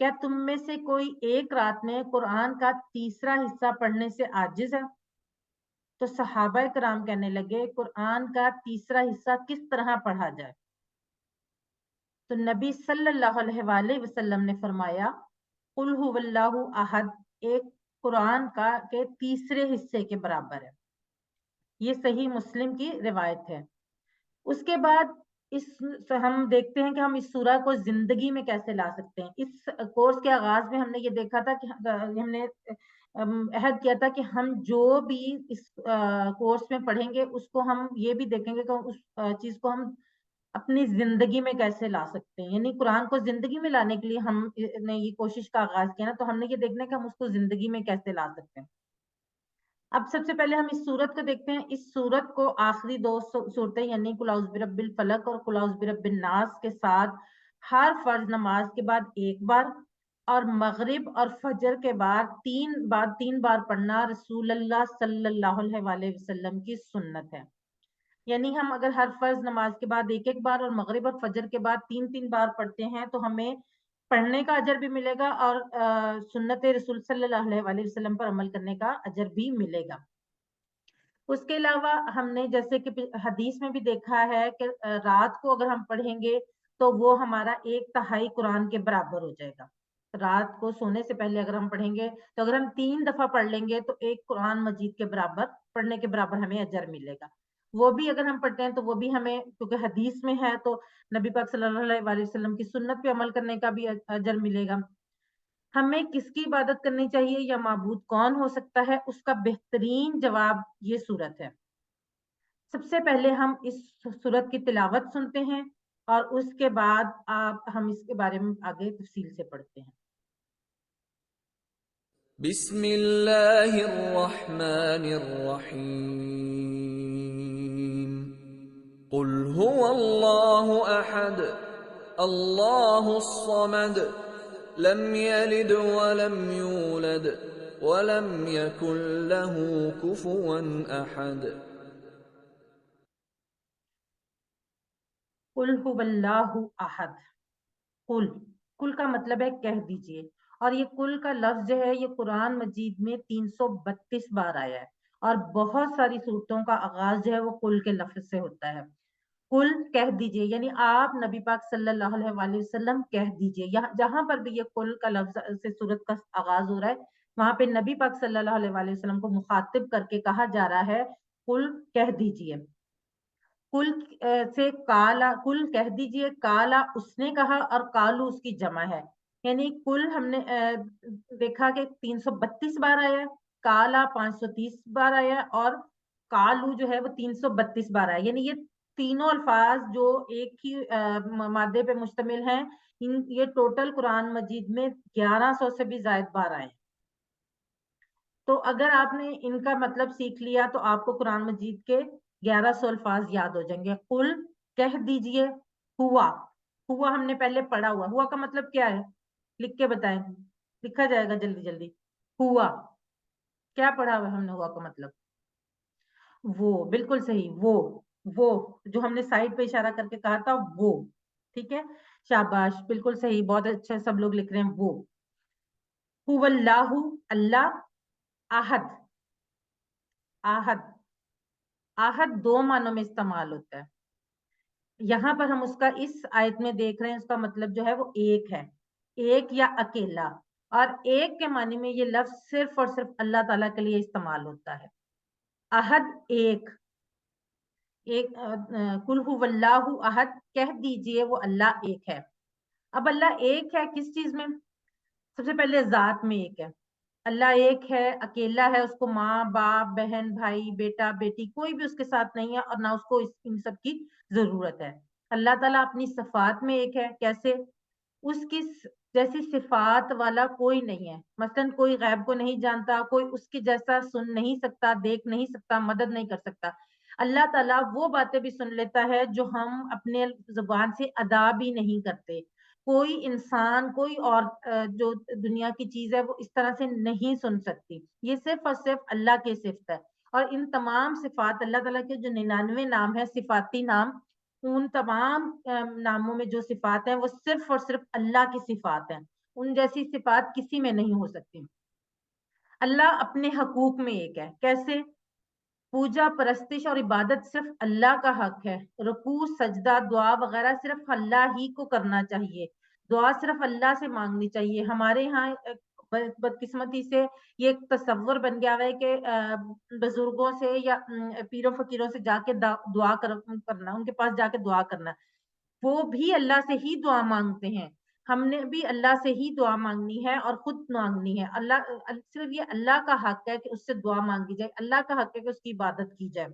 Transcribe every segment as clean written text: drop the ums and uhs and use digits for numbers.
کیا تم میں سے کوئی ایک رات میں قرآن کا تیسرا حصہ پڑھنے سے عاجز ہے؟ تو صحابہ کرام کہنے لگے قرآن کا تیسرا حصہ کس طرح پڑھا جائے؟ تو نبی صلی اللہ علیہ وآلہ وسلم نے فرمایا قل هو اللہ احد ایک قرآن کا کے تیسرے حصے کے برابر ہے. یہ صحیح مسلم کی روایت ہے. اس کے بعد ہم دیکھتے ہیں کہ ہم اس سورہ کو زندگی میں کیسے لا سکتے ہیں. اس کورس کے آغاز میں ہم نے یہ دیکھا تھا کہ ہم نے عہد کیا تھا کہ ہم جو بھی اس کورس میں پڑھیں گے اس کو ہم یہ بھی دیکھیں گے کہ اس چیز کو ہم اپنی زندگی میں کیسے لا سکتے ہیں. یعنی قرآن کو زندگی میں لانے کے لیے ہم نے یہ کوشش کا آغاز کیا نا, تو ہم نے یہ دیکھنا کہ ہم اس کو زندگی میں کیسے لا سکتے ہیں. اب سب سے پہلے ہم اس سورت کو دیکھتے ہیں. اس سورت کو آخری دو سورتیں یعنی قل اعوذ برب الفلق اور قل اعوذ برب الناس کے ساتھ ہر فرض نماز کے بعد ایک بار اور مغرب اور فجر کے بعد تین بار پڑھنا رسول اللہ صلی اللہ علیہ وآلہ وسلم کی سنت ہے. یعنی ہم اگر ہر فرض نماز کے بعد ایک بار اور مغرب اور فجر کے بعد تین بار پڑھتے ہیں تو ہمیں پڑھنے کا اجر بھی ملے گا اور سنت رسول صلی اللہ علیہ وآلہ وسلم پر عمل کرنے کا اجر بھی ملے گا. اس کے علاوہ ہم نے جیسے کہ حدیث میں بھی دیکھا ہے کہ رات کو اگر ہم پڑھیں گے تو وہ ہمارا 1/3 قرآن کے برابر ہو جائے گا. رات کو سونے سے پہلے اگر ہم پڑھیں گے تو اگر ہم 3 دفعہ پڑھ لیں گے تو ایک قرآن مجید کے برابر پڑھنے کے برابر ہمیں اجر ملے گا. وہ بھی اگر ہم پڑھتے ہیں تو وہ بھی ہمیں, کیونکہ حدیث میں ہے تو نبی پاک صلی اللہ علیہ وآلہ وسلم کی سنت پہ عمل کرنے کا بھی اجر ملے گا. ہمیں کس کی عبادت کرنی چاہیے یا معبود کون ہو سکتا ہے, اس کا بہترین جواب یہ سورت ہے. سب سے پہلے ہم اس سورت کی تلاوت سنتے ہیں اور اس کے بعد ہم اس کے بارے میں آگے تفصیل سے پڑھتے ہیں. بسم اللہ الرحمن الرحیم قل هو اللہ احد اللہ الصمد لم یلد ولم یولد ولم یکن له کفوا احد. قل هو اللہ احد. قل کا مطلب ہے کہہ دیجئے, اور یہ قل کا لفظ جو ہے یہ قرآن مجید میں 332 بار آیا ہے اور بہت ساری صورتوں کا آغاز جو ہے وہ قل کے لفظ سے ہوتا ہے. قل کہہ دیجئے, یعنی آپ نبی پاک صلی اللہ علیہ وآلہ وسلم کہہ دیجئے. جہاں پر بھی یہ قل کا لفظ سے صورت کا آغاز ہو رہا ہے وہاں پہ نبی پاک صلی اللہ علیہ وآلہ وسلم کو مخاطب کر کے کہا جا رہا ہے قل کہہ دیجئے. کل سے کالا, کل کہہ دیجئے, کالا اس نے کہا اور کالو اس کی جمع ہے. یعنی کل ہم نے دیکھا کہ 332 بار آیا ہے, کالا 530 بار آیا اور کالو جو ہے وہ 332 بار آیا. یعنی یہ تینوں الفاظ جو ایک ہی مادے پہ مشتمل ہیں, یہ ٹوٹل قرآن مجید میں 1100 سے بھی زائد بار آئے. تو اگر آپ نے ان کا مطلب سیکھ لیا تو آپ کو قرآن مجید کے 1100 الفاظ یاد ہو جائیں گے. قل کہہ دیجئے, ہوا ہم نے پہلے پڑھا ہوا کا مطلب کیا ہے, لکھ کے بتائیں, لکھا جائے گا جلدی. ہوا کیا پڑھا ہوا ہم نے, ہوا کا مطلب وہ, بالکل صحیح, وہ جو ہم نے سائڈ پہ اشارہ کر کے کہا تھا وہ, ٹھیک ہے, شاباش, بالکل صحیح, بہت اچھا, سب لوگ لکھ رہے ہیں وہ. هو اللہ, اللہ, احد. آہد 2 معنوں میں استعمال ہوتا ہے. یہاں پر ہم اس کا اس آیت میں دیکھ رہے ہیں, اس کا مطلب جو ہے وہ ایک ہے, ایک یا اکیلا. اور ایک کے معنی میں یہ لفظ صرف اور صرف اللہ تعالیٰ کے لیے استعمال ہوتا ہے. احد ایک, قل هو اللہ احد, کہہ دیجئے وہ اللہ ایک ہے. اب اللہ ایک ہے کس چیز میں؟ سب سے پہلے ذات میں ایک ہے. اللہ ایک ہے, اکیلا ہے, اس کو ماں باپ بہن بھائی بیٹا بیٹی کوئی بھی اس کے ساتھ نہیں ہے اور نہ اس کو ان سب کی ضرورت ہے. اللہ تعالیٰ اپنی صفات میں ایک ہے. کیسے؟ اس کی جیسی صفات والا کوئی نہیں ہے. مثلا کوئی غیب کو نہیں جانتا, کوئی اس کے جیسا سن نہیں سکتا, دیکھ نہیں سکتا, مدد نہیں کر سکتا. اللہ تعالیٰ وہ باتیں بھی سن لیتا ہے جو ہم اپنے زبان سے ادا بھی نہیں کرتے. کوئی انسان, کوئی اور جو دنیا کی چیز ہے وہ اس طرح سے نہیں سن سکتی. یہ صرف اور صرف اللہ کی صفت ہے. اور ان تمام صفات, اللہ تعالیٰ کے جو 99 نام ہیں صفاتی نام, ان تمام ناموں میں جو صفات ہیں وہ صرف اور صرف اللہ کی صفات ہیں. ان جیسی صفات کسی میں نہیں ہو سکتی. اللہ اپنے حقوق میں ایک ہے. کیسے؟ پوجا پرستش اور عبادت صرف اللہ کا حق ہے. رکوع سجدہ دعا وغیرہ صرف اللہ ہی کو کرنا چاہیے. دعا صرف اللہ سے مانگنی چاہیے. ہمارے ہاں بدقسمتی سے یہ ایک تصور بن گیا ہے کہ بزرگوں سے یا پیروں فقیروں سے جا کے دعا کرنا، ان کے پاس جا کے دعا کرنا. وہ بھی اللہ سے ہی دعا مانگتے ہیں. ہم نے بھی اللہ سے ہی دعا مانگنی ہے اور خود مانگنی ہے. اللہ صرف یہ اللہ کا حق ہے کہ اس سے دعا مانگی جائے. اللہ کا حق ہے کہ اس کی عبادت کی جائے.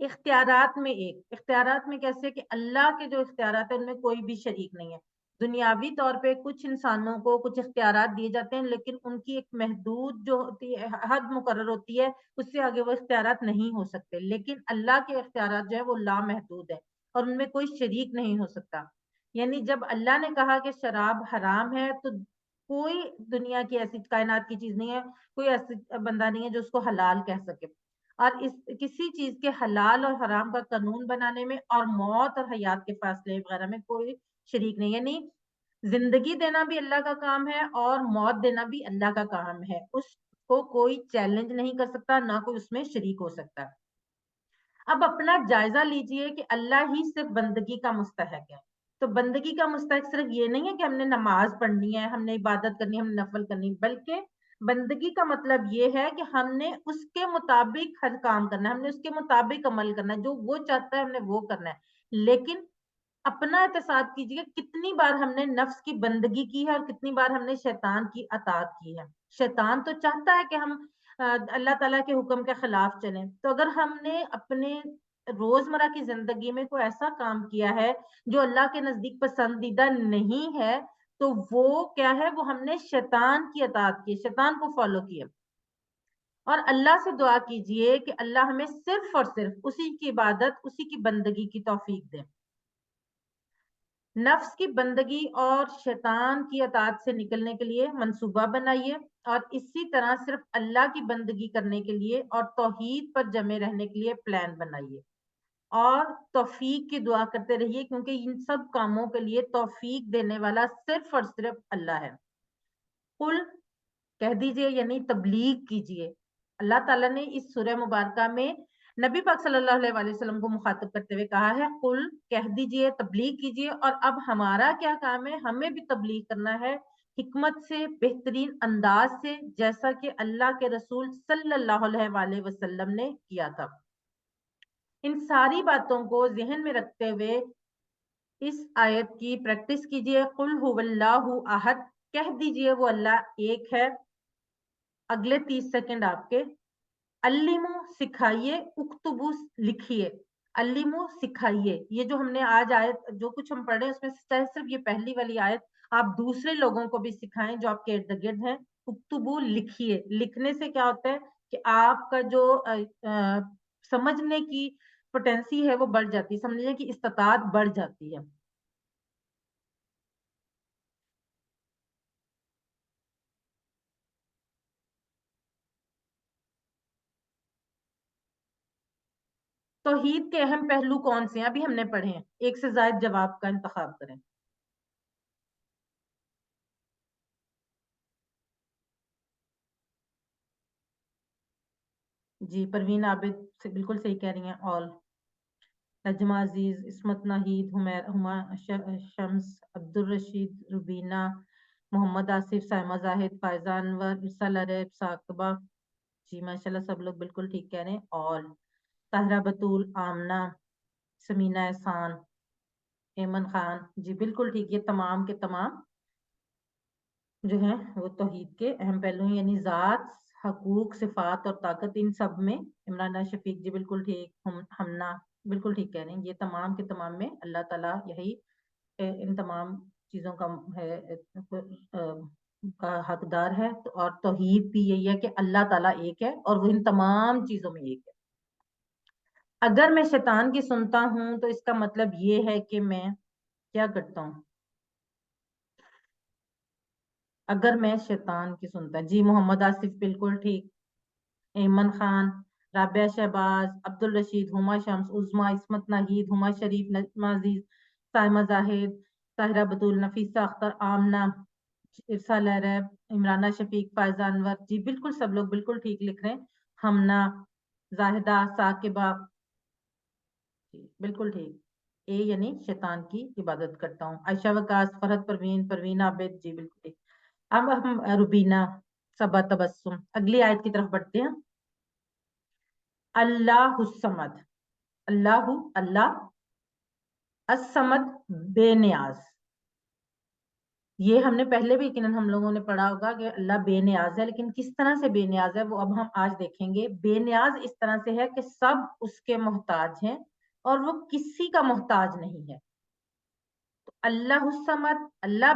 اختیارات میں اختیارات میں کیسے کہ اللہ کے جو اختیارات ہیں ان میں کوئی بھی شریک نہیں ہے. دنیاوی طور پہ کچھ انسانوں کو کچھ اختیارات دیے جاتے ہیں، لیکن ان کی ایک محدود جو ہوتی ہے، حد مقرر ہوتی ہے، اس سے آگے وہ اختیارات نہیں ہو سکتے. لیکن اللہ کے اختیارات جو ہے وہ لامحدود ہے اور ان میں کوئی شریک نہیں ہو سکتا. یعنی جب اللہ نے کہا کہ شراب حرام ہے تو کوئی دنیا کی ایسی کائنات کی چیز نہیں ہے، کوئی ایسی بندہ نہیں ہے جو اس کو حلال کہہ سکے. اور اس کسی چیز کے حلال اور حرام کا قانون بنانے میں اور موت اور حیات کے فاصلے وغیرہ میں کوئی شریک نہیں. یعنی زندگی دینا بھی اللہ کا کام ہے اور موت دینا بھی اللہ کا کام ہے. اس کو کوئی چیلنج نہیں کر سکتا، نہ کوئی اس میں شریک ہو سکتا. اب اپنا جائزہ لیجئے کہ اللہ ہی صرف بندگی کا مستحق ہے. تو بندگی کا مستحق صرف یہ نہیں ہے کہ ہم نے نماز پڑھنی ہے، ہم نے عبادت کرنی ہے، ہم نے نفل کرنی ہے، بلکہ بندگی کا مطلب یہ ہے کہ ہم نے اس کے مطابق ہر کام کرنا ہے، ہم نے اس کے مطابق عمل کرنا ہے، جو وہ چاہتا ہے ہم نے وہ کرنا ہے. لیکن اپنا احتساب کیجیے کتنی بار ہم نے نفس کی بندگی کی ہے اور کتنی بار ہم نے شیطان کی اطاعت کی ہے. شیطان تو چاہتا ہے کہ ہم اللہ تعالیٰ کے حکم کے خلاف چلیں. تو اگر ہم نے اپنے روزمرہ کی زندگی میں کوئی ایسا کام کیا ہے جو اللہ کے نزدیک پسندیدہ نہیں ہے، تو وہ کیا ہے؟ وہ ہم نے شیطان کی اطاعت کی، شیطان کو فالو کیا. اور اللہ سے دعا کیجئے کہ اللہ ہمیں صرف اور صرف اسی کی عبادت، اسی کی بندگی کی توفیق دے. نفس کی بندگی اور شیطان کی اطاعت سے نکلنے کے لیے منصوبہ بنائیے اور اسی طرح صرف اللہ کی بندگی کرنے کے لیے اور توحید پر جمے رہنے کے لیے پلان بنائیے اور توفیق کی دعا کرتے رہیے، کیونکہ ان سب کاموں کے لیے توفیق دینے والا صرف اور صرف اللہ ہے. قل کہہ دیجئے یعنی تبلیغ کیجئے. اللہ تعالیٰ نے اس سورہ مبارکہ میں نبی پاک صلی اللہ علیہ وسلم کو مخاطب کرتے ہوئے کہا ہے قل کہہ دیجئے، تبلیغ کیجئے. اور اب ہمارا کیا کام ہے؟ ہمیں بھی تبلیغ کرنا ہے حکمت سے، بہترین انداز سے، جیسا کہ اللہ کے رسول صلی اللہ علیہ وسلم نے کیا تھا. ان ساری باتوں کو ذہن میں رکھتے ہوئے اس آیت کی پریکٹس کیجئے. قل هو اللہ احد، کہہ دیجئے وہ اللہ ایک ہے. اگلے 30 سیکنڈ آپ کے. علمو سکھائیے، اکتبو لکھیے. علمو سکھائیے، یہ جو ہم نے آج آیت جو کچھ ہم پڑھ رہے ہیں اس میں سے صرف یہ پہلی والی آیت آپ دوسرے لوگوں کو بھی سکھائیں جو آپ کے ارد گرد ہیں. اکتبو لکھیے. لکھنے سے کیا ہوتا ہے کہ آپ کا جو سمجھنے کی پوٹینسی ہے وہ بڑھ جاتی ہے، سمجھنے کی استطاعت بڑھ جاتی ہے. توحید کے اہم پہلو کون سے ہیں؟ ابھی ہم نے پڑھے ہیں. ایک سے زائد جواب کا انتخاب کریں. جی پروین عابد سے بالکل صحیح کہہ رہی ہیں. آل. نجمہ عزیز، عصمت ناہید، ہما شمس، عبدالرشید، ربینہ، محمد آصف، سائمہ زاہد، فائزہ انور، ارسل عریب، ثاقبہ. جی ماشاءاللہ سب لوگ بالکل ٹھیک کہہ رہے ہیں. آل. طاہرہ بطول، آمنہ، سمینہ احسان، ایمن خان. جی بالکل ٹھیک. یہ تمام کے تمام جو ہیں وہ توحید کے اہم پہلو ہیں، یعنی ذات، حقوق، صفات اور طاقت، ان سب میں. عمرانہ شفیق جی بالکل ٹھیک. ہمنا بالکل ٹھیک کہہ رہے ہیں. یہ تمام کے تمام میں اللہ تعالیٰ یہی ان تمام چیزوں کا ہے کا حقدار ہے. اور توحید بھی یہی ہے کہ اللہ تعالیٰ ایک ہے اور وہ ان تمام چیزوں میں ایک ہے. اگر میں شیطان کی سنتا ہوں تو اس کا مطلب یہ ہے کہ میں کیا کرتا ہوں؟ اگر میں شیطان کی سنتا. جی محمد آصف بالکل ٹھیک. ایمن خان، رابعہ شہباز، عبدالرشید، ہما شمس، عظما، عصمت ناہید، ہما شریف، نجمہ عزیز، سائمہ زاہد، طاہرہ بطول، نفیسہ اختر، آمنہ. ارسا لہر ہے، عمرانہ شفیق، فائزہ انور، جی بالکل سب لوگ بالکل ٹھیک لکھ رہے ہیں. ہمنا، زاہدہ، ثاقبہ، جی بالکل ٹھیک. اے یعنی شیطان کی عبادت کرتا ہوں. عائشہ وقاص، فرحت پروین، پروین عابد، جی بالکل ٹھیک. اب ہم روبینہ، صبا تبسم. اگلی آیت کی طرف بڑھتے ہیں. اللہ الصمد، اللہ، اللہ، الصمد، بے نیاز. یہ ہم نے پہلے بھی یقیناً ہم لوگوں نے پڑھا ہوگا کہ اللہ بے نیاز ہے، لیکن کس طرح سے بے نیاز ہے وہ اب ہم آج دیکھیں گے. بے نیاز اس طرح سے ہے کہ سب اس کے محتاج ہیں اور وہ کسی کا محتاج نہیں ہے. تو اللہ الصمد، اللہ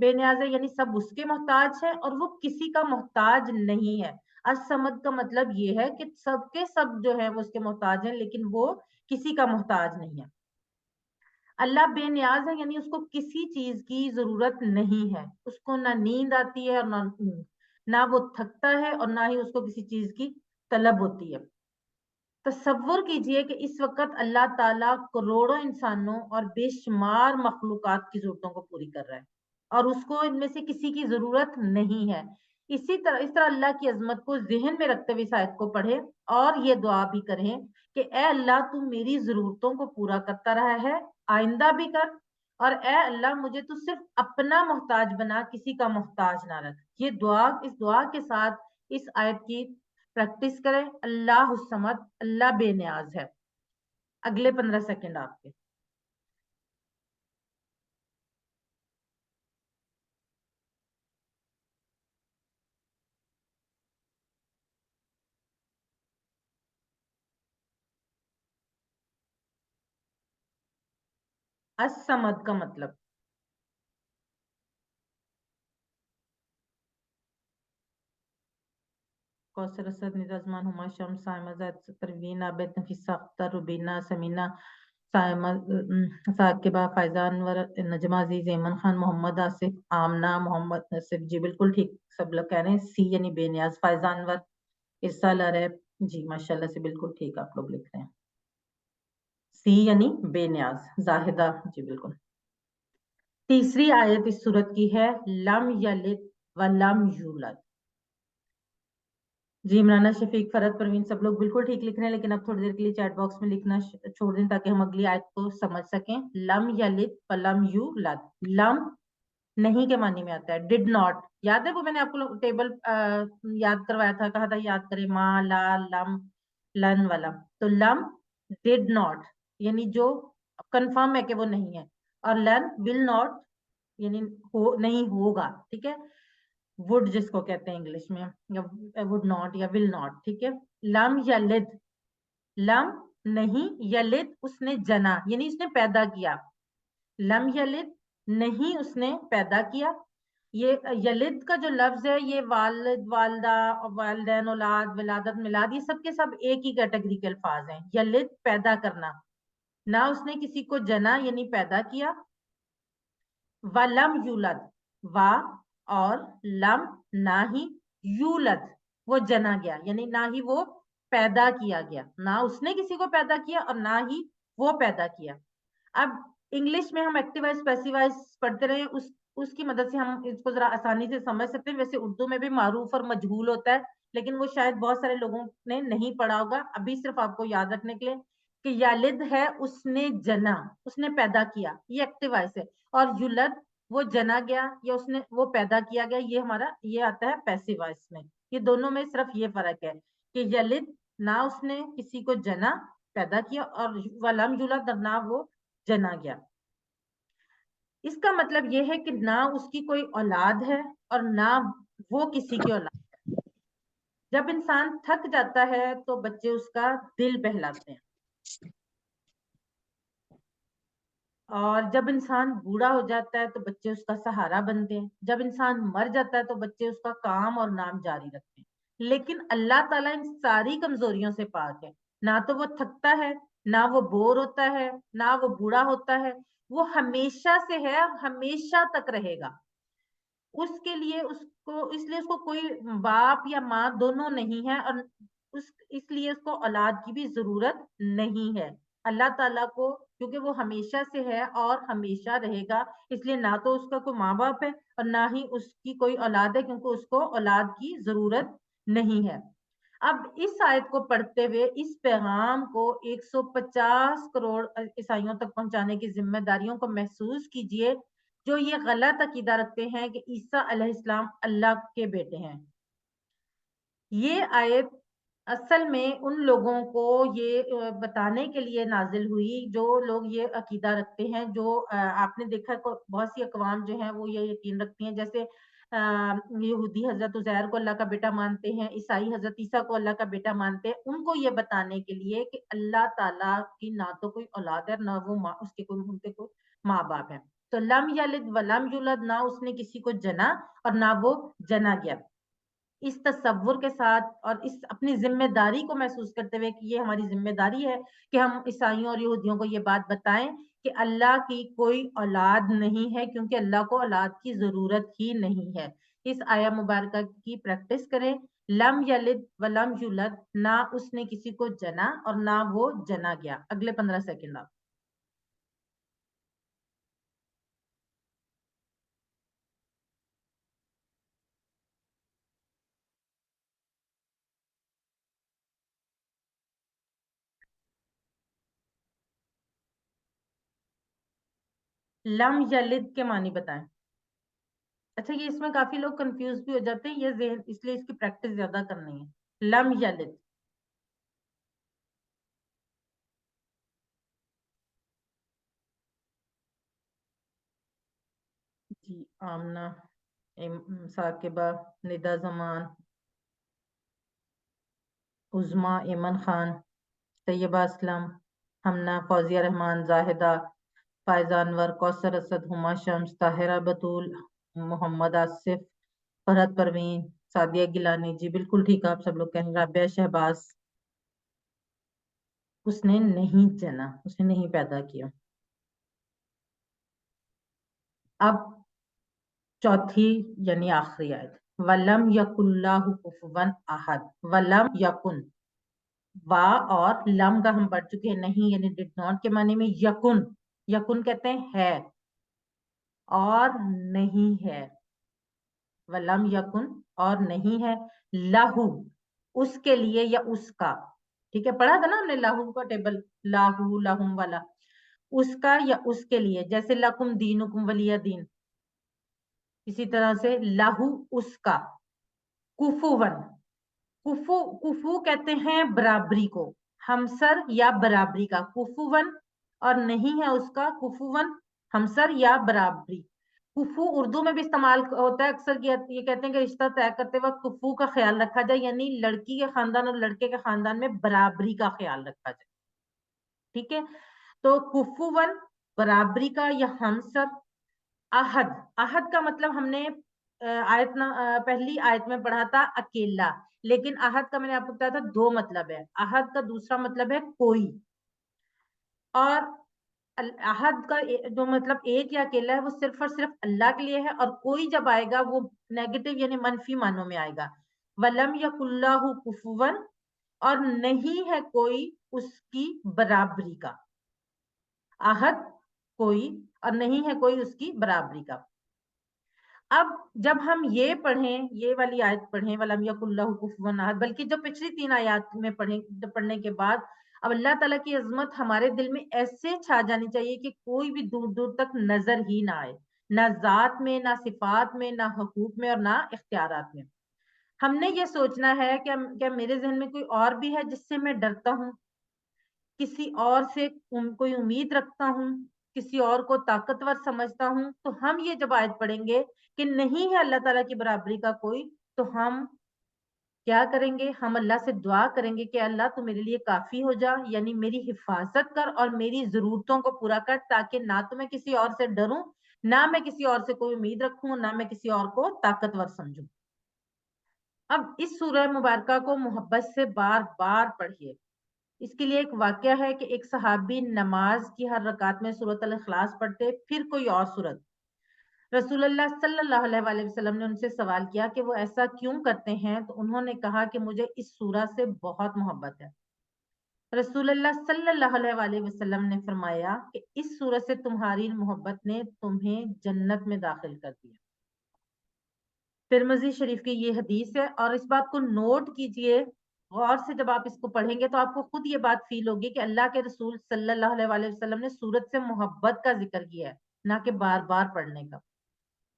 بے نیاز ہے، یعنی سب اس کے محتاج ہیں اور وہ کسی کا محتاج نہیں ہے. الصمد کا مطلب یہ ہے کہ سب کے سب جو ہے وہ اس کے محتاج ہیں لیکن وہ کسی کا محتاج نہیں ہے. اللہ بے نیاز ہے یعنی اس کو کسی چیز کی ضرورت نہیں ہے. اس کو نہ نیند آتی ہے اور نہ وہ تھکتا ہے اور نہ ہی اس کو کسی چیز کی طلب ہوتی ہے. تصور کیجئے کہ اس وقت اللہ تعالیٰ کروڑوں انسانوں اور بے شمار مخلوقات کی ضرورتوں کو پوری کر رہا ہے اور اس کو ان میں سے کسی کی ضرورت نہیں ہے. اس طرح اللہ کی عظمت کو ذہن میں رکھتے ہوئے اس آیت کو پڑھیں اور یہ دعا بھی کریں کہ اے اللہ تو میری ضرورتوں کو پورا کرتا رہا ہے، آئندہ بھی کر، اور اے اللہ مجھے تو صرف اپنا محتاج بنا، کسی کا محتاج نہ رکھ. یہ دعا، اس دعا کے ساتھ اس آیت کی پریکٹس کریں. اللہ الصمد، اللہ بے نیاز ہے. اگلے 15 سیکنڈ آپ کے. الصمد کا مطلب کوثر، اسد، نظمان، ہما، شمس، سائمہ، زید، پروین عابد، نفیسہ اختر، روبینہ، سمینہ، سائمہ، ثاقبہ، فائزہ انور، نجمہ عزیز، ایمن خان، محمد آصف، آمنہ، محمد نصف، جی بالکل ٹھیک سب لوگ کہہ رہے ہیں. سی یعنی بے نیاز، فائزہ انور، ارسا لہر، جی ماشاءاللہ سے بالکل ٹھیک آپ لوگ لکھ رہے ہیں. سی یعنی بے نیاز. زاہدہ، جی بالکل. تیسری آیت اس سورت کی ہے لم یلد ولم یولد. جی عمرانہ شفیق، فرحت پروین سب لوگ بالکل ٹھیک لکھ رہے ہیں، لیکن اب تھوڑی دیر کے لیے چیٹ باکس میں لکھنا چھوڑ دیں تاکہ ہم اگلی آیت کو سمجھ سکیں. لم یلد ولم یولد. لم نہیں کے معنی میں آتا ہے. ڈڈ ناٹ، یاد ہے وہ میں نے آپ کو ٹیبل یاد کروایا تھا، کہا تھا یاد کرے، ما، لا، لم، لن، ولم. تو لم ڈڈ ناٹ یعنی جو کنفرم ہے کہ وہ نہیں ہے، اور لن ول ناٹ یعنی نہیں ہوگا. ٹھیک ہے، وڈ جس کو کہتے ہیں انگلش میں، یا وڈ ناٹ یا ول ناٹ. ٹھیک ہے. لم یلد، لم نہیں، یلد اس نے جنا یعنی اس نے پیدا کیا. لم یلد نہیں اس نے پیدا کیا. یہ یلد کا جو لفظ ہے یہ والد، والدہ، والدین، اولاد، ولادت، میلاد، یہ سب کے سب ایک ہی کیٹیگری کے الفاظ ہیں. یلد پیدا کرنا، نہ اس نے کسی کو جنا یعنی پیدا کیا. ولم یولد، وا اور لم نہ ہی، یولد وہ جنا گیا یعنی نہ ہی وہ پیدا کیا گیا. نہ اس نے کسی کو پیدا کیا اور نہ ہی وہ پیدا کیا. اب انگلش میں ہم ایکٹیو وائز پیسیو وائز پڑھتے رہے، اس کی مدد سے ہم اس کو ذرا آسانی سے سمجھ سکتے ہیں. ویسے اردو میں بھی معروف اور مجہول ہوتا ہے لیکن وہ شاید بہت سارے لوگوں نے نہیں پڑھا ہوگا. ابھی صرف آپ کو یاد رکھنے کے لیے کہ یلد ہے اس نے جنا، اس نے پیدا کیا، یہ ایکٹیو وائز ہے. اور یولد وہ جنا گیا یا اس نے وہ پیدا کیا گیا، یہ ہمارا یہ آتا ہے پیسیو وائس میں. یہ دونوں میں صرف یہ فرق ہے کہ یلد نہ اس نے کسی کو جنا پیدا کیا، اور ولم یولد نہ وہ جنا گیا. اس کا مطلب یہ ہے کہ نہ اس کی کوئی اولاد ہے اور نہ وہ کسی کی اولاد ہے. جب انسان تھک جاتا ہے تو بچے اس کا دل بہلاتے ہیں، اور جب انسان بوڑھا ہو جاتا ہے تو بچے اس کا سہارا بنتے ہیں. جب انسان مر جاتا ہے تو بچے اس کا کام اور نام جاری رکھتے ہیں. لیکن اللہ تعالیٰ ان ساری کمزوریوں سے پاک ہے. نہ تو وہ تھکتا ہے، نہ وہ بور ہوتا ہے، نہ وہ بوڑھا ہوتا ہے. وہ ہمیشہ سے ہے اور ہمیشہ تک رہے گا. اس لیے اس کو کوئی باپ یا ماں دونوں نہیں ہے، اور اس لیے اس کو اولاد کی بھی ضرورت نہیں ہے. اللہ تعالیٰ کو، کیونکہ وہ ہمیشہ سے ہے اور ہمیشہ رہے گا، اس لیے نہ تو اس کا کوئی ماں باپ ہے اور نہ ہی اس کی کوئی اولاد ہے، کیونکہ اس کو اولاد کی ضرورت نہیں ہے۔ اب اس آیت کو پڑھتے ہوئے اس پیغام کو 150 کروڑ عیسائیوں تک پہنچانے کی ذمہ داریوں کو محسوس کیجئے جو یہ غلط عقیدہ رکھتے ہیں کہ عیسیٰ علیہ السلام اللہ کے بیٹے ہیں۔ یہ آیت اصل میں ان لوگوں کو یہ بتانے کے لیے نازل ہوئی جو لوگ یہ عقیدہ رکھتے ہیں، جو آپ نے دیکھا بہت سی اقوام جو ہیں وہ یہ یقین رکھتی ہیں، جیسے یہودی حضرت عزیر کو اللہ کا بیٹا مانتے ہیں، عیسائی حضرت عیسیٰ کو اللہ کا بیٹا مانتے ہیں، ان کو یہ بتانے کے لیے کہ اللہ تعالیٰ کی نہ تو کوئی اولاد ہے نہ وہ اس کے کوئی ماں باپ ہے۔ تو لم یلد ولم یولد، نہ اس نے کسی کو جنا اور نہ وہ جنا گیا۔ اس تصور کے ساتھ اور اس اپنی ذمہ داری کو محسوس کرتے ہوئے کہ یہ ہماری ذمہ داری ہے کہ ہم عیسائیوں اور یہودیوں کو یہ بات بتائیں کہ اللہ کی کوئی اولاد نہیں ہے، کیونکہ اللہ کو اولاد کی ضرورت ہی نہیں ہے۔ اس آیہ مبارکہ کی پریکٹس کریں، لم یلد ولم یولد، نہ اس نے کسی کو جنا اور نہ وہ جنا گیا۔ اگلے 15 سیکنڈ آپ۔ لم یلد کے معنی بتائیں۔ اچھا، یہ اس میں کافی لوگ کنفیوز بھی ہو جاتے ہیں، یہ ذہن اس لیے اس کی پریکٹس زیادہ کرنی ہے۔ لم یلد، جی آمنہ، ثاقبہ، ندا زمان، عظما، ایمن خان، طیبہ اسلم، ہمنا، فوزیہ رحمان، زاہدہ، فائزہ انور، کوثر اسد، ہما شمس، طاہرہ بطول، محمد آصف، فرحت پروین، سعدیہ گیلانی، جی بالکل ٹھیک ہے، آپ سب لوگ کہیں۔ رابعہ شہباز، اس نے نہیں جنا، اس نے نہیں پیدا کیا۔ اب چوتھی یعنی آخری آیت، وَلَمْ يَكُنْ لَهُ كُفُوًا أَحَدٌ، وَلَمْ يَكُنْ، وا اور لم کا ہم پڑھ چکے ہیں، نہیں یعنی ڈڈ ناٹ کے معنی میں، یکن، یکن کہتے ہیں ہے اور نہیں ہے، ولم یکن اور نہیں ہے، لہو اس کے لیے یا اس کا، ٹھیک ہے پڑھا تھا نا ہم نے لاہو کا ٹیبل، لاہو لہم والا، اس کا یا اس کے لیے، جیسے لکم دینکم ولی دین، اسی طرح سے لہو اس کا، کفوون، کفو کہتے ہیں برابری کو، ہمسر یا برابری کا، کفوون، اور نہیں ہے اس کا، کفوون ہمسر یا برابری۔ کفو اردو میں بھی استعمال ہوتا ہے، اکثر یہ کہتے ہیں کہ رشتہ طے کرتے وقت کفو کا خیال رکھا جائے، یعنی لڑکی کے خاندان اور لڑکے کے خاندان میں برابری کا خیال رکھا جائے، ٹھیک ہے۔ تو کفوون برابری کا یا ہمسر، احد، احد کا مطلب ہم نے پہلی آیت میں پڑھا تھا اکیلا، لیکن احد کا میں نے آپ کو بتایا تھا دو مطلب ہے، احد کا دوسرا مطلب ہے کوئی، اور احد کا جو مطلب ایک یا اکیلا ہے وہ صرف اور صرف اللہ کے لیے ہے، اور کوئی جب آئے گا وہ نیگیٹو یعنی منفی معنوں میں آئے گا۔ وَلَمْ يَكُنْ لَهُ كُفُوًا، اور نہیں ہے کوئی اس کی برابری کا، احد کوئی اور نہیں ہے کوئی اس کی برابری کا۔ اب جب ہم یہ پڑھیں، یہ والی آیت پڑھیں وَلَمْ يَكُنْ لَهُ كُفُوًا أَحَدٌ، بلکہ جو پچھلی 3 آیات میں پڑھنے کے بعد اب اللہ تعالیٰ کی عظمت ہمارے دل میں ایسے چھا جانی چاہیے کہ کوئی بھی دور دور تک نظر ہی نہ آئے، نہ ذات میں، نہ صفات میں، نہ حقوق میں اور نہ اختیارات میں۔ ہم نے یہ سوچنا ہے کہ کیا میرے ذہن میں کوئی اور بھی ہے جس سے میں ڈرتا ہوں، کسی اور سے کوئی امید رکھتا ہوں، کسی اور کو طاقتور سمجھتا ہوں، تو ہم یہ جب آیت پڑھیں گے کہ نہیں ہے اللہ تعالیٰ کی برابری کا کوئی، تو ہم کیا کریں گے؟ ہم اللہ سے دعا کریں گے کہ اللہ تو میرے لیے کافی ہو جا، یعنی میری حفاظت کر اور میری ضرورتوں کو پورا کر، تاکہ نہ تو میں کسی اور سے ڈروں، نہ میں کسی اور سے کوئی امید رکھوں، نہ میں کسی اور کو طاقتور سمجھوں۔ اب اس سورہ مبارکہ کو محبت سے بار بار پڑھیے۔ اس کے لیے ایک واقعہ ہے کہ ایک صحابی نماز کی ہر رکعت میں سورۃ الاخلاص پڑھتے، پھر کوئی اور سورت۔ رسول اللہ صلی اللہ علیہ وآلہ وسلم نے ان سے سوال کیا کہ وہ ایسا کیوں کرتے ہیں، تو انہوں نے کہا کہ مجھے اس سورہ سے بہت محبت ہے۔ رسول اللہ صلی اللہ علیہ وسلم نے فرمایا کہ اس صورت سے تمہاری محبت نے تمہیں جنت میں داخل کر دیا۔ ترمذی شریف کی یہ حدیث ہے، اور اس بات کو نوٹ کیجئے غور سے، جب آپ اس کو پڑھیں گے تو آپ کو خود یہ بات فیل ہوگی کہ اللہ کے رسول صلی اللہ علیہ وسلم نے سورت سے محبت کا ذکر کیا ہے، نہ کہ بار بار پڑھنے کا۔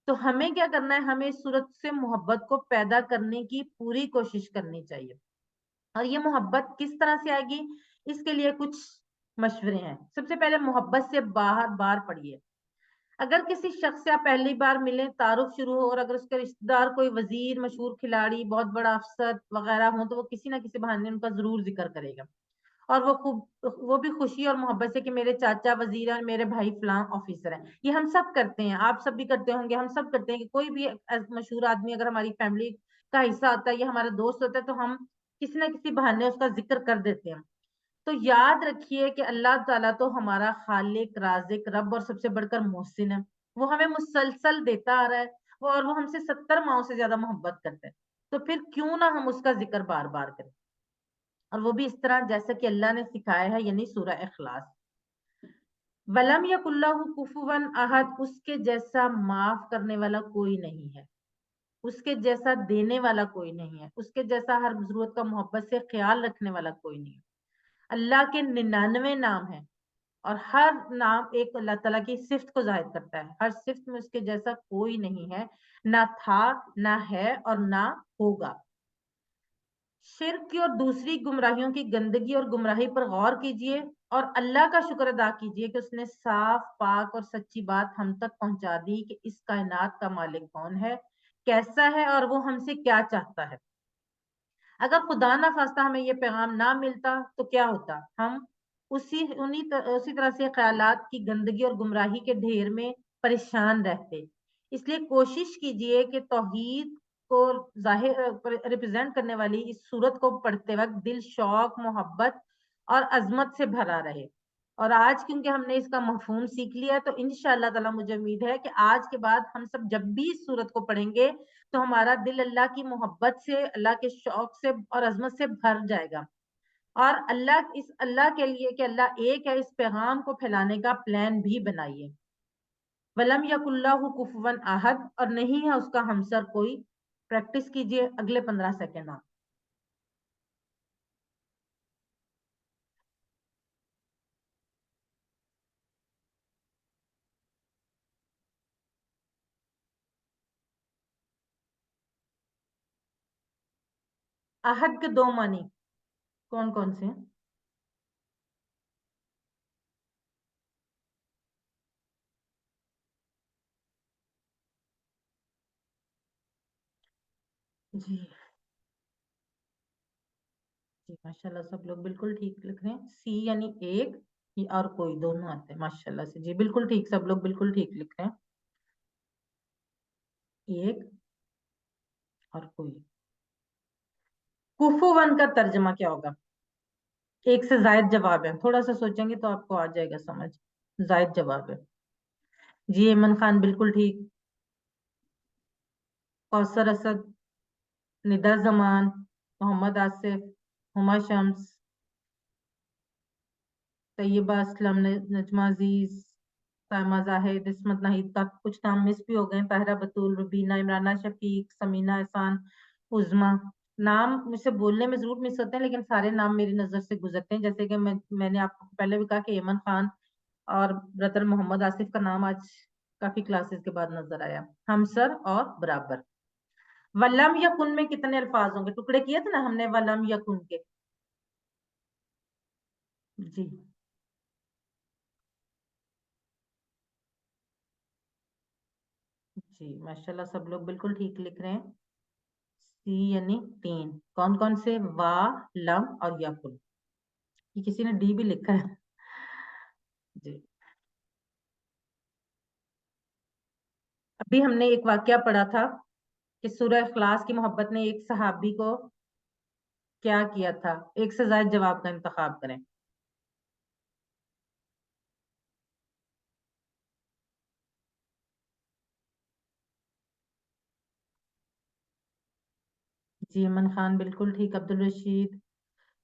تو ہمیں کیا کرنا ہے؟ ہمیں اس سورت سے محبت کو پیدا کرنے کی پوری کوشش کرنی چاہیے۔ اور یہ محبت کس طرح سے آئے گی؟ اس کے لیے کچھ مشورے ہیں۔ سب سے پہلے محبت سے بار بار پڑھیے۔ اگر کسی شخص سے آپ پہلی بار ملیں، تعارف شروع ہو، اور اگر اس کے رشتہ دار کوئی وزیر، مشہور کھلاڑی، بہت بڑا افسر وغیرہ ہوں، تو وہ کسی نہ کسی بہانے ان کا ضرور ذکر کرے گا، اور وہ بھی خوشی اور محبت سے کہ میرے چاچا وزیر ہیں اور میرے بھائی فلاں آفیسر ہیں۔ یہ ہم سب کرتے ہیں، آپ سب بھی کرتے ہوں گے، ہم سب کرتے ہیں کہ کوئی بھی مشہور آدمی اگر ہماری فیملی کا حصہ ہوتا ہے یا ہمارا دوست ہوتا ہے تو ہم کسی نہ کسی بہانے اس کا ذکر کر دیتے ہیں۔ تو یاد رکھیے کہ اللہ تعالیٰ تو ہمارا خالق، رازق، رب اور سب سے بڑھ کر محسن ہے۔ وہ ہمیں مسلسل دیتا آ رہا ہے، اور وہ ہم سے 70 ماؤں سے زیادہ محبت کرتا ہے۔ تو پھر کیوں نہ ہم اس کا ذکر بار بار کریں، اور وہ بھی اس طرح جیسا کہ اللہ نے سکھایا ہے، یعنی سورہ اخلاص۔ وَلَمْ يَكُنْ لَهُ كُفُوًا أَحَدٌ، اس کے جیسا معاف کرنے والا کوئی نہیں ہے، اس کے جیسا دینے والا کوئی نہیں ہے، اس کے جیسا ہر ضرورت کا محبت سے خیال رکھنے والا کوئی نہیں ہے۔ اللہ کے 99 نام ہیں، اور ہر نام ایک اللہ تعالیٰ کی صفت کو ظاہر کرتا ہے۔ ہر صفت میں اس کے جیسا کوئی نہیں ہے، نہ تھا، نہ ہے، اور نہ ہوگا۔ شرک کی اور دوسری گمراہیوں کی گندگی اور گمراہی پر غور کیجئے، اور اللہ کا شکر ادا کیجئے کہ اس نے صاف، پاک اور سچی بات ہم تک پہنچا دی کہ اس کائنات کا مالک کون ہے، کیسا ہے، اور وہ ہم سے کیا چاہتا ہے۔ اگر خدا نہ خواستہ ہمیں یہ پیغام نہ ملتا تو کیا ہوتا؟ ہم اسی طرح سے خیالات کی گندگی اور گمراہی کے ڈھیر میں پریشان رہتے۔ اس لیے کوشش کیجئے کہ توحید کو ظاہر ریپرزینٹ کرنے والی اس صورت کو پڑھتے وقت دل شوق، محبت اور عظمت سے بھرا رہے۔ اور آج کیونکہ ہم نے اس کا مفہوم سیکھ لیا، تو انشاءاللہ تعالی مجھے امید ہے کہ آج کے بعد ہم سب جب بھی اس صورت کو پڑھیں گے تو ہمارا دل اللہ کی محبت سے، اللہ کے شوق سے اور عظمت سے بھر جائے گا، اور اللہ کے لیے کہ اللہ ایک ہے، اس پیغام کو پھیلانے کا پلان بھی بنائیے۔ وَلَمْ يَكُنْ لَهُ كُفُوًا أَحَدٌ، اور نہیں ہے اس کا ہمسر کوئی۔ پریکٹس کیجئے اگلے 15 سیکنڈ آپ۔ احد کے 2 معنی کون کون سے ہیں؟ جی جی، ماشاءاللہ سب لوگ بالکل ٹھیک لکھ رہے ہیں۔ سی یعنی ایک، اور کوئی، دونوں آتے ہیں ماشاءاللہ سے۔ جی بالکل ٹھیک، سب لوگ بالکل ٹھیک لکھ رہے ہیں، ایک اور کوئی۔ کفوون کا ترجمہ کیا ہوگا؟ ایک سے زائد جواب ہے، تھوڑا سا سوچیں گے تو آپ کو آ جائے گا سمجھ۔ زائد جواب ہے۔ جی ایمن خان بالکل ٹھیک، کوثر اسد، ندا زمان، محمد آصف، ہما شمس، طیبہ اسلم، نجمہ عزیز، سائمہ زاہد، عصمت ناہید، کا کچھ نام مس بھی ہو گئے، طاہرہ بطول، ربینہ، عمرانہ شفیق، سمینہ احسان، عظما۔ نام مجھ سے بولنے میں ضرور مس ہوتے ہیں، لیکن سارے نام میری نظر سے گزرتے ہیں، جیسے کہ میں نے آپ کو پہلے بھی کہا کہ ایمن خان اور برادر محمد آصف کا نام آج کافی کلاسز کے بعد نظر آیا۔ ہمسر اور برابر۔ ولم یکن میں کتنے الفاظ ہوں گے؟ ٹکڑے کیے تھے نا ہم نے ولم یکن کے۔ جی جی ماشاءاللہ سب لوگ بالکل ٹھیک لکھ رہے ہیں۔ سی یعنی 3، کون کون سے؟ وا، لم اور یکن۔ یہ کسی نے ڈی بھی لکھا ہے۔ جی ابھی ہم نے ایک واقعہ پڑھا تھا کہ سورہ اخلاص کی محبت نے ایک صحابی کو کیا کیا تھا؟ ایک سے زائد جواب کا انتخاب کریں۔ جی امن خان بالکل ٹھیک، عبدالرشید،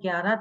11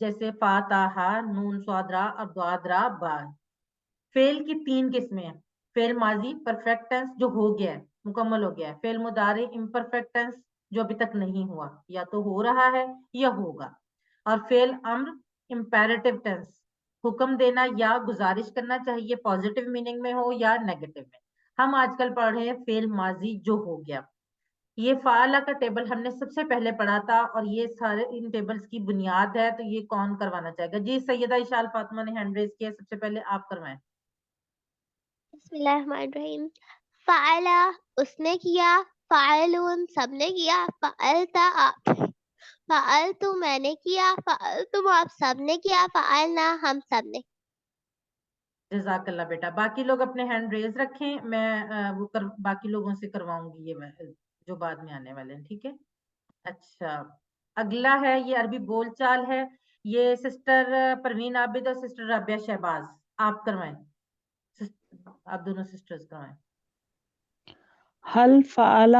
جیسے فاتحہ، نون سوادرا اور دوادرا با. فعل کی 3 قسمیں ہیں. فعل ماضی پرفیکٹ ٹینس جو ہو گیا ہے، مکمل ہو گیا ہے. فعل مضارع امپرفیکٹ ٹینس جو ابھی تک نہیں ہوا، یا تو ہو رہا ہے یا ہوگا. اور فعل امر امپیریٹو ٹینس، حکم دینا یا گزارش کرنا، چاہیے پازیٹیو میننگ میں ہو یا نیگیٹو میں. ہم آج کل پڑھ رہے ہیں فعل ماضی جو ہو گیا. یہ فعالہ کا ٹیبل ہم نے سب سے پہلے پڑھا تھا، اور یہ سارے ان ٹیبلز کی بنیاد ہے. تو یہ کون کروانا چاہے گا؟ جی سیدہ اشال فاطمہ نے ہینڈ ریز کیا، سب سے پہلے آپ کروائیں. بسم اللہ الرحمن الرحیم. فعلا اس نے کیا، فعلون سب نے کیا، فعلتا آپ، فعلتو میں نے کیا، فعلتم آپ سب نے کیا، فعلنا ہم سب نے. جزاک اللہ بیٹا. باقی لوگ اپنے ہینڈ ریز رکھیں، میں وہ باقی لوگوں سے کرواؤں گی یہ جو بعد میں آنے والے ہیں. ٹھیک ہے. اچھا، اگلا ہے یہ عربی بول چال ہے. یہ سسٹر پروین عابد اور سسٹر رابعہ شہباز آپ کروائیں. آپ دونوں سسٹرز کروائیں. هل فعل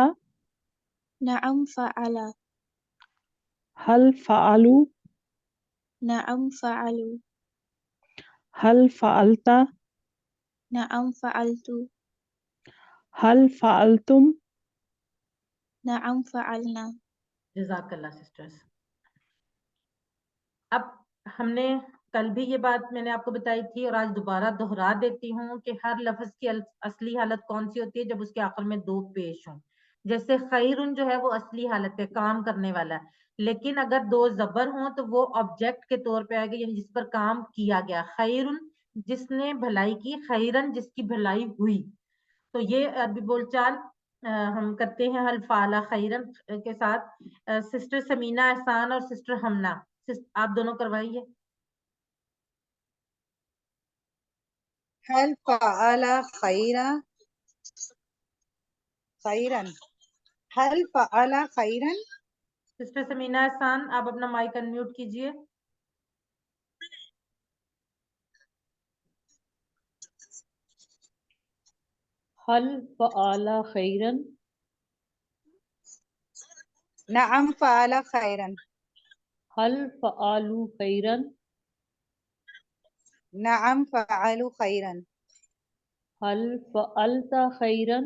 نعم فعل. هل فعلوا نعم فعلوا. هل فعلت نعم فعلت. هل فعلتم نعم فعلنا. جزاک اللہ سسٹرز. اب ہم نے کل بھی یہ بات میں نے آپ کو بتائی تھی، اور آج دوبارہ دہرا دیتی ہوں کہ ہر لفظ کی اصلی حالت کون سی ہوتی ہے؟ جب اس کے آخر میں 2 پیش ہوں. جیسے خیرن جو ہے وہ اصلی حالت ہے، کام کرنے والا ہے. لیکن اگر 2 زبر ہوں تو وہ آبجیکٹ کے طور پہ آئے گا، یعنی جس پر کام کیا گیا. خیرن جس نے بھلائی کی، خیرن جس کی بھلائی ہوئی. تو یہ عربی بول چال ہم کرتے ہیں حل فعل خیرن کے ساتھ. سسٹر سمینہ احسان اور سسٹر ہمنا آپ دونوں کروائیے. هل فعل خيرا هل فعل خيرا. سسٹر سمینہ احسان آپ اپنا مائک انمیوٹ کیجئے. هل فعل خیرا؟ نعم فعل خيرا. هل فعلوا خیرا؟ نعم فعلوا خيرا. هل فعلت خیرا؟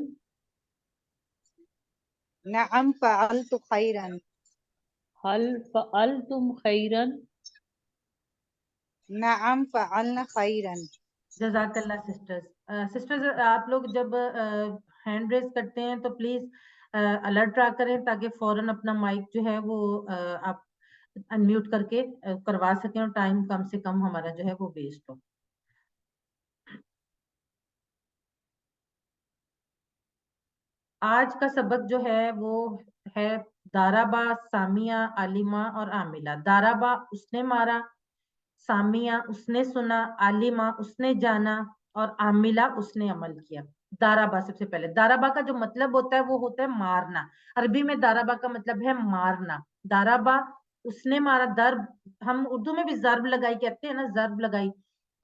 نعم فعلت خيرا. هل فعلتم خیرا؟ نعم فعلنا خيرا. جزاک اللہ سسٹرز. سسٹرز آپ لوگ جب ہینڈ ریز کرتے ہیں تو پلیز الرٹ رہا کریں، تاکہ فوراً اپنا مائک جو ہے وہ آپ انمیوٹ کر کے کروا سکیں، اور ٹائم کم سے کم ہمارا جو ہے وہ ویسٹ ہو. آج کا سبق جو ہے وہ ہے دارابا، سامیہ، عالمہ اور عاملہ. دارابا اس نے مارا، سامیہ اس نے سنا، عالمہ اس نے جانا، اور عاملہ اس نے عمل کیا. دارابا سب سے پہلے، دارابا کا جو مطلب ہوتا ہے وہ ہوتا ہے مارنا. عربی میں دارابا کا مطلب ہے مارنا. دارابا اس نے مارا. ضرب ہم اردو میں بھی ضرب لگائی کہتے ہیں نا، ضرب لگائی.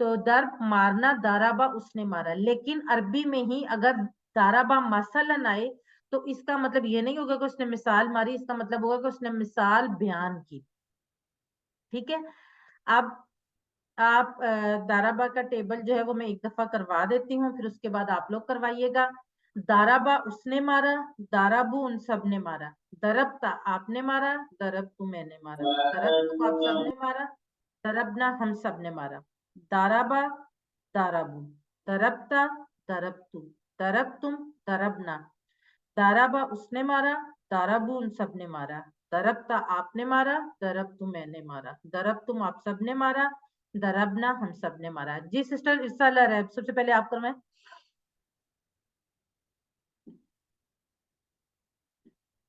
تو ضرب مارنا، دارابا اس نے مارا. لیکن عربی میں ہی اگر دارابا مثلاً آئے تو اس کا مطلب یہ نہیں ہوگا کہ اس نے مثال ماری، اس کا مطلب ہوگا کہ اس نے مثال بیان کی. ٹھیک ہے. اب آپ دارابا کا ٹیبل جو ہے وہ میں ایک دفعہ کروا دیتی ہوں، پھر اس کے بعد آپ لوگ کروائیے گا. دارابا اس نے مارا، دارابو ان سب نے مارا. دربتا آپ نے مارا، دربتو میں نے مارا. دربتم آپ سب نے مارا، دربنا ہم سب نے مارا. دارابا، دارابو، دربتا، دربتو، دربتم، دربنا. دارابا اس نے مارا، دارابو ان سب نے مارا. دربتا آپ نے مارا، دربتو میں نے مارا. دربتم آپ سب نے مارا، دربنا ہم سب نے مارا. جی سسٹر ارسال ریب سب سے پہلے آپ کروائیں.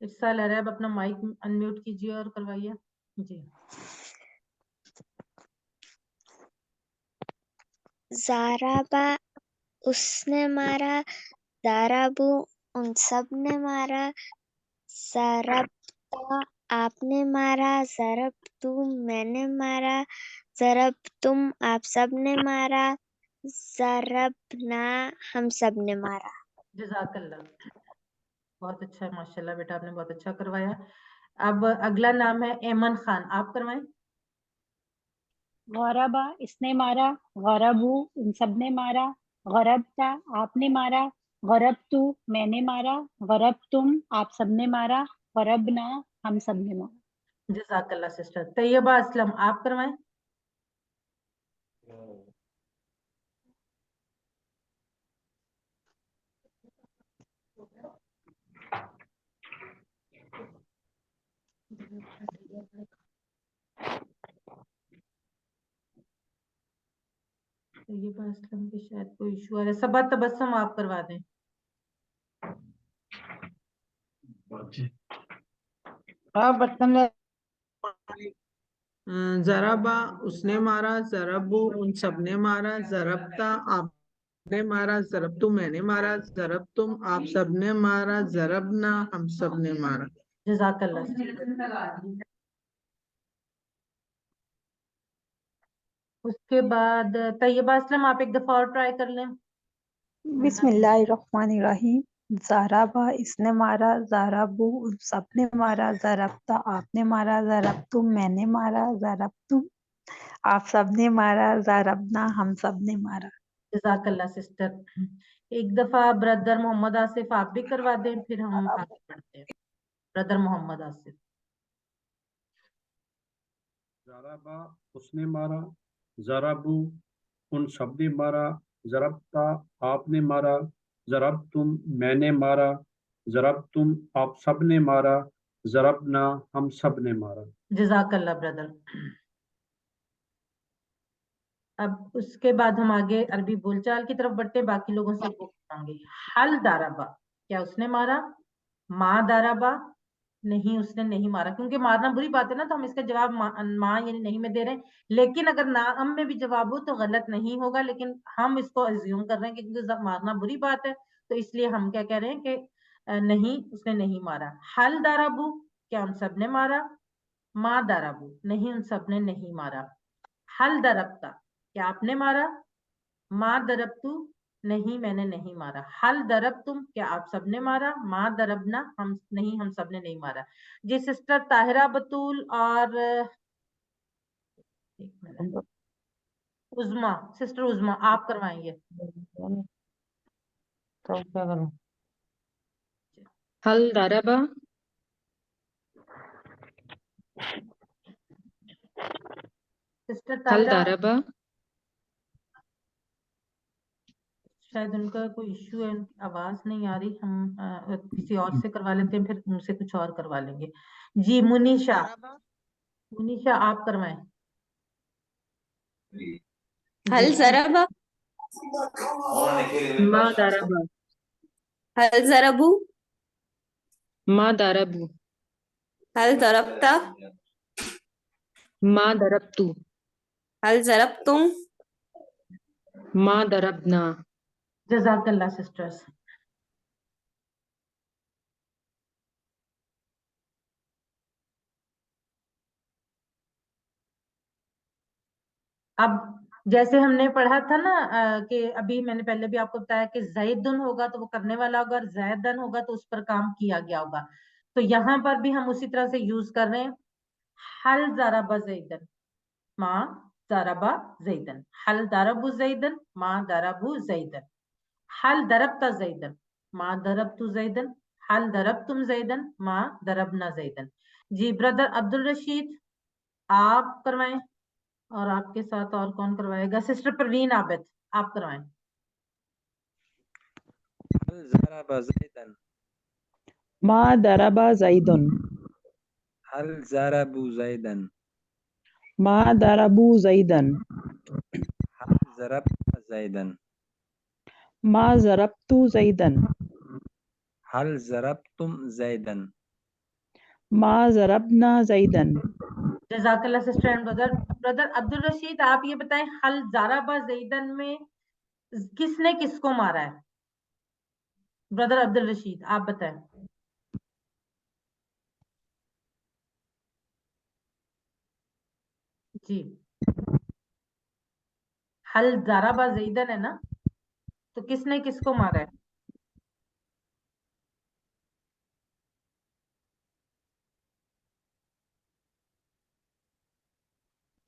ارسال ریب اپنا مائک انمیوٹ کیجیے اور کروائیے. جی زارابا اس نے مارا، دارابو ان سب نے مارا، ضربتا آپ نے مارا، ضربتو میں نے مارا، ضربتم آپ سب نے مارا، ضربنا ہم سب نے مارا. جزاک اللہ. بہت اچھا ہے ماشاءاللہ بیٹا، آپ نے بہت اچھا کروایا. اب اگلا نام ہے ایمن خان، آپ کروائیں. غربا اس نے مارا، غربو ان سب نے مارا، غربتا آپ نے مارا، غربتو میں نے مارا، غربتم آپ سب نے مارا، غربنا ہم سب نے مارا۔ جزاک اللہ سسٹر۔ طیبہ اسلم آپ کروائیں۔ طیبہ اسلم کی شاید کوئی ایشو آ رہا ہے۔ صبا تبسم آپ کروا دیں۔ ہاں برتن ضربا اس نے مارا، ضربو ان سب نے مارا، ضربتا آپ نے مارا، ضربتو میں نے مارا، ضربتم آپ سب نے مارا، ضربنا ہم سب نے مارا۔ جزاک اللہ۔ اس کے بعد طیبہ اسلم آپ ایک دفعہ اور ٹرائی کر لیں۔ بسم اللہ الرحمن الرحیم۔ ضربا اس نے مارا، ضربو ان سب نے مارا، ضربتا آپ نے مارا، ضربتم میں نے مارا، ضربتم آپ سب نے مارا، ضربنا ہم سب نے مارا۔ جزاک اللہ سسٹر۔ ایک دفعہ بردر محمد آصف آپ بھی کروا دیں، پھر ہم آگے بڑھتے ہیں۔ بردر محمد آصف۔ ضربا اس نے مارا، ضربو ان سب نے مارا، ضربتا آپ نے مارا، ضربتم میں نے مارا، ضربتم آپ سب نے مارا، ضربنا ہم سب نے مارا۔ جزاک اللہ بردر۔ اب اس کے بعد ہم آگے عربی بول چال کی طرف بڑھتے ہیں، باقی لوگوں سے پوچھیں گے۔ حل داربا کیا اس نے مارا؟ ما داربا نہیں اس نے نہیں مارا، کیونکہ مارنا بری بات ہے نا، تو ہم اس کا جواب ماں یعنی نہیں میں دے رہے ہیں، لیکن اگر نام میں بھی جواب ہو تو غلط نہیں ہوگا، لیکن ہم اس کو ازیوم کر رہے ہیں کہ کیونکہ مارنا بری بات ہے، تو اس لیے ہم کیا کہہ رہے ہیں کہ نہیں اس نے نہیں مارا۔ حل داربو کیا ان سب نے مارا؟ ما داربو نہیں ان سب نے نہیں مارا۔ حل دربتا کیا آپ نے مارا؟ ما دربتو نہیں میں نے نہیں مارا۔ حل دربتم کیا آپ سب نے مارا؟ ما دربنا ہم نہیں ہم سب نے نہیں مارا۔ جی سسٹر طاہرہ بطول اور عظما، سسٹر عظما آپ کروائیں گے۔ تو کیا کروں؟ هل ضرب سسٹر هل طاہرہ ضرب شاید ان کا کوئی ایشو ہے، ان کی آواز نہیں آ رہی، ہم کسی اور سے کروا لیتے ہیں، پھر ان سے کچھ اور کروا لیں گے۔ جی منیشا، منیشا آپ کروائیں۔ هل ضرب ما ضرب هل ضربوا ما ضربوا هل ضربت ما ضربت هل ضربتم ما ضربنا۔ جزاک اللہ سسٹرز۔ اب جیسے ہم نے پڑھا تھا نا کہ ابھی میں نے پہلے بھی آپ کو بتایا کہ زیدن ہوگا تو وہ کرنے والا ہوگا، اور زیدن ہوگا تو اس پر کام کیا گیا ہوگا، تو یہاں پر بھی ہم اسی طرح سے یوز کر رہے ہیں۔ حل ضرب زیدن ما ضرب زیدن، حل ضرب زیدن ما ضرب زیدن، حل ضربت زیدن ما ضربت زیدن، حل ضربتم زیدن ما ضربنا زیدن۔ جی بردر عبد الرشید آپ کروائیں، اور آپ کے ساتھ اور کون کروائے گا؟ سسٹر پروین عابد آپ کروائیں۔ هل ضرب زيدا ما ضرب زید، هل ضربوا زيدا ما ضربوا زیدا، هل ضربت زيدا ما ضربت زیدا، هل ضربتم زيدا ما ضربنا زیدا۔ جزاک اللہ سسٹر اینڈ بردر۔ بردر عبد الرشید آپ یہ بتائیں حل ضرب زیدن میں کس نے کس کو مارا ہے؟ بردر عبد الرشید آپ بتائیں۔ جی حل ضرب زیدن ہے نا، تو کس نے کس کو مارا ہے؟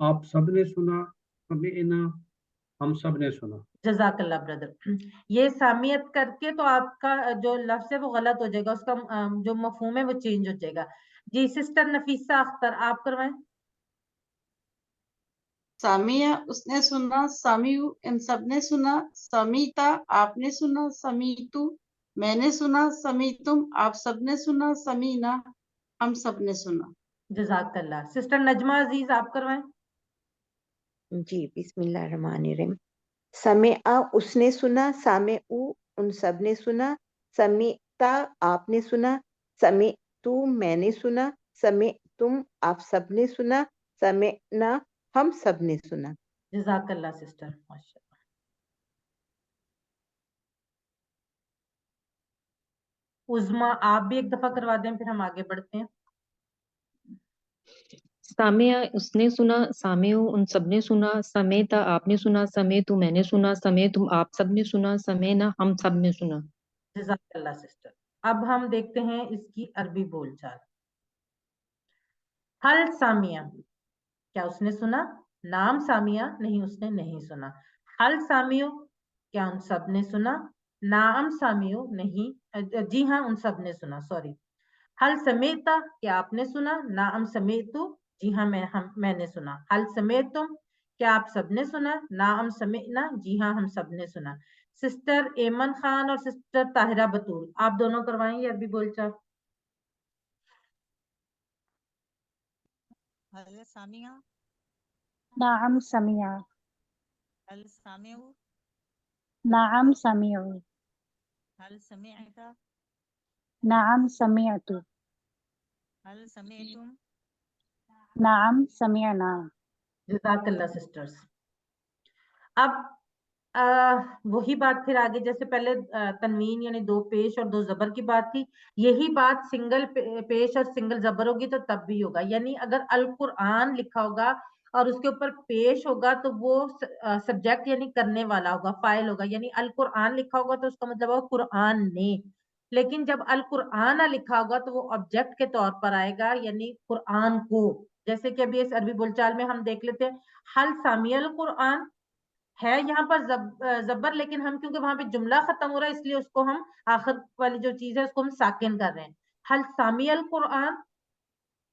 آپ سب نے سنا, سمعنا, ہم سب نے سنا. جزاک اللہ برادر. یہ سامیت کر کے تو آپ کا جو لفظ ہے وہ غلط ہو جائے گا, اس کا جو مفہوم ہے وہ چینج ہو جائے گا. جی سسٹر نفیسہ اختر آپ کروائیں. سامیہ اس نے سنا, سامیو ان سب نے سنا, سمیتا آپ نے سنا, سمیتو میں نے سنا, سمیتم آپ سب نے سنا, سمینا ہم سب نے سنا. جزاک اللہ. سسٹر نجمہ عزیز آپ کروائیں. جی بسم اللہ الرحمن الرحیم. سمعا اس نے سنا, سامعو ان سب نے سنا, سمیتا آپ نے سنا, سمیتو میں نے سنا, سمیتم آپ سب نے سنا, سمعنا ہم سب نے سنا. جزاک اللہ سسٹر, ماشاء اللہ. عظما آپ بھی ایک دفعہ کروا دیں پھر ہم آگے بڑھتے ہیں. سامعہ اس نے سنا, سامعو ان سب نے سنا, سمیتا آپ نے سنا, سمیتو میں نے سنا, سمیتم آپ سب نے سنا, سمینا ہم سب نے سنا. جزاک اللہ سسٹر. اب ہم دیکھتے ہیں اس کی عربی بول چال. حل سامیہ, کیا اس نے سنا؟ نام سامیہ نہیں, اس نے نہیں سنا. حل سامیو, کیا ان سب نے سنا؟ نام سامیو نہیں, جی ہاں ان سب نے سنا, سوری. حل سمیتا, کیا آپ نے سنا؟ نام سمیتو, جی ہاں میں نے سنا. حل سمیتم, کیا آپ سب نے سنا؟ نام سمعنا, جی ہاں ہم سب نے سنا. سسٹر ایمن خان اور سسٹر طاہرہ بطول آپ دونوں کروائیں یہ عربی بول چال. هل سامع نعم سمع. هل سامعوا نعم سمعوا. هل سمعت نعم سمعت. هل سمعتم نعم سمعنا. جزاک اللہ سسٹرز. اب وہی بات پھر آگے, جیسے پہلے تنوین یعنی دو پیش اور دو زبر کی بات تھی, یہی بات سنگل پیش اور سنگل زبر ہوگی تو تب بھی ہوگا. یعنی اگر القرآن لکھا ہوگا اور اس کے اوپر پیش ہوگا تو وہ سبجیکٹ یعنی کرنے والا ہوگا, فاعل ہوگا. یعنی القرآن لکھا ہوگا تو اس کا مطلب ہوگا قرآن نے. لیکن جب القرآن لکھا ہوگا تو وہ آبجیکٹ کے طور پر آئے گا, یعنی قرآن کو. جیسے کہ ابھی اس عربی بولچال میں ہم دیکھ لیتے ہیں, حل سامی القرآن ہے یہاں پر زبر, لیکن ہم کیونکہ وہاں پہ جملہ ختم ہو رہا ہے اس لیے اس کو ہم آخر والی جو چیز ہے اس کو ہم ساکن کر رہے ہیں. حل سامی القرآن,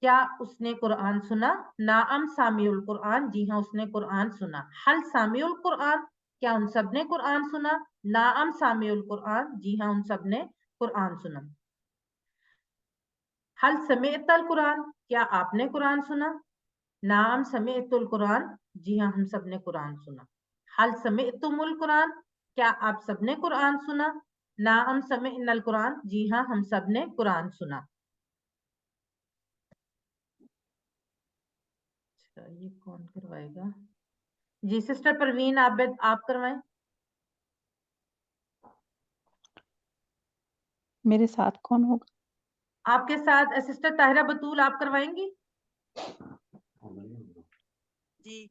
کیا اس نے قرآن سنا؟ نعم سامی القرآن, جی ہاں اس نے قرآن سنا. حل سامی القرآن, کیا ان سب نے قرآن سنا؟ نعم سامی القرآن, جی ہاں ان سب نے قرآن سنا. حل سمعت القرآن, کیا آپ نے قرآن سنا؟ نعم سمعت القرآن, جی ہاں ہم سب نے قرآن سنا. حل سمعتم القرآن, کیا آپ سب نے قرآن سنا؟ نعم سمعنا القرآن, جی ہاں ہم سب نے قرآن سنا. اچھا یہ کون کروائے گا؟ جی سسٹر پروین عابد آپ کروائیں. میرے ساتھ کون ہوگا؟ آپ کے ساتھ سسٹر طاہرہ بطول آپ کروائیں گی؟ جی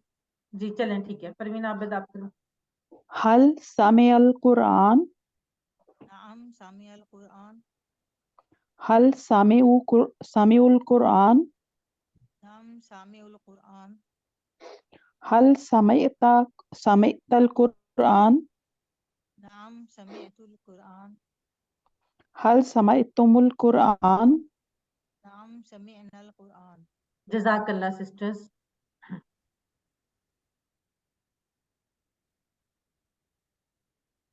جی چلیں ٹھیک ہے, پروین عابد آپ کروائیں. حل سمع القرآن, نعم سامع القرآن حل سمع القرآن, نعم سامع القرآن حل سمعت القرآن, نعم سمعت القرآن حل سمعتم القرآن. نعم سمعنا القرآن. جزاک اللہ سسٹرز.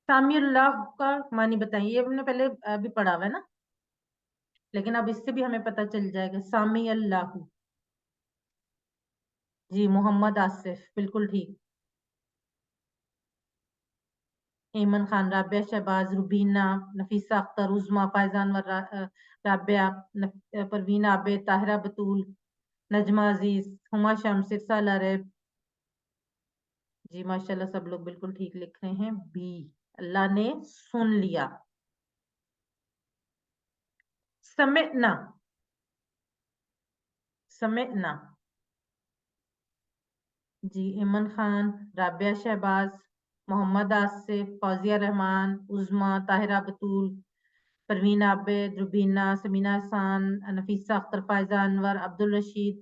سامی اللہ کا معنی بتائیے, یہ ہم نے پہلے بھی پڑھا ہوا ہے نا, لیکن اب اس سے بھی ہمیں پتہ چل جائے گا. سامی اللہ, جی محمد آصف بالکل ٹھیک. ایمن خان, رابعہ شہباز, روبینہ, نفیسہ اختر, عظما, فائزہ انور, رابعہ, پروین عابد, طاہرہ بطول, نجمہ عزیز, ہما شمس, ارسال عرب. جی ماشاءاللہ سب لوگ بالکل ٹھیک لکھ رہے ہیں. بی, اللہ نے سن لیا. سمعنا, سمعنا, جی ایمن خان, رابعہ شہباز, محمد آصف, فوزیہ رحمان, عظما, طاہرہ بطول, پروین عابد, روبینہ, سمینہ احسان, نفیسہ اختر, فائزہ انور, عبدالرشید,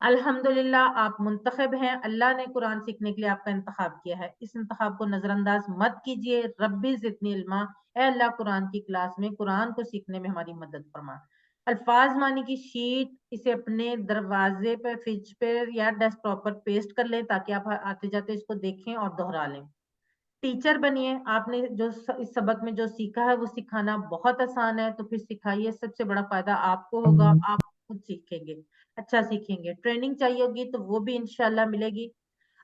الحمدللہ آپ منتخب ہیں، اللہ نے قرآن سیکھنے کے لیے آپ کا انتخاب کیا ہے، اس انتخاب کو نظر انداز مت کیجیے۔ ربی زدنی علما، اے اللہ قرآن کی کلاس میں قرآن کو سیکھنے میں ہماری مدد فرما۔ الفاظ معنی کی شیٹ اسے اپنے دروازے پہ، فریج پہ یا ڈیسک ٹاپ پر پیسٹ کر لیں تاکہ آپ آتے جاتے اس کو دیکھیں اور دہرا لیں۔ ٹیچر بنیے، آپ نے جو اس سبق میں جو سیکھا ہے وہ سکھانا بہت آسان ہے، تو پھر سکھائیے، سب سے بڑا فائدہ آپ کو ہوگا، آپ خود سیکھیں گے، اچھا سیکھیں گے۔ ٹریننگ چاہیے ہوگی تو وہ بھی انشاءاللہ ملے گی۔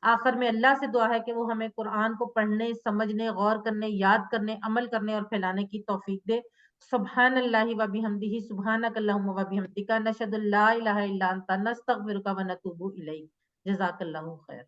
آخر میں اللہ سے دعا ہے کہ وہ ہمیں قرآن کو پڑھنے، سمجھنے، غور کرنے، یاد کرنے، عمل کرنے اور پھیلانے کی توفیق دے۔ سبحان اللہ و بحمدہ، سبحانک اللہم و بحمدک، نشہد لا الہ الا انت، نستغفرک و نتوب الیک۔ جزاک اللہ خیر۔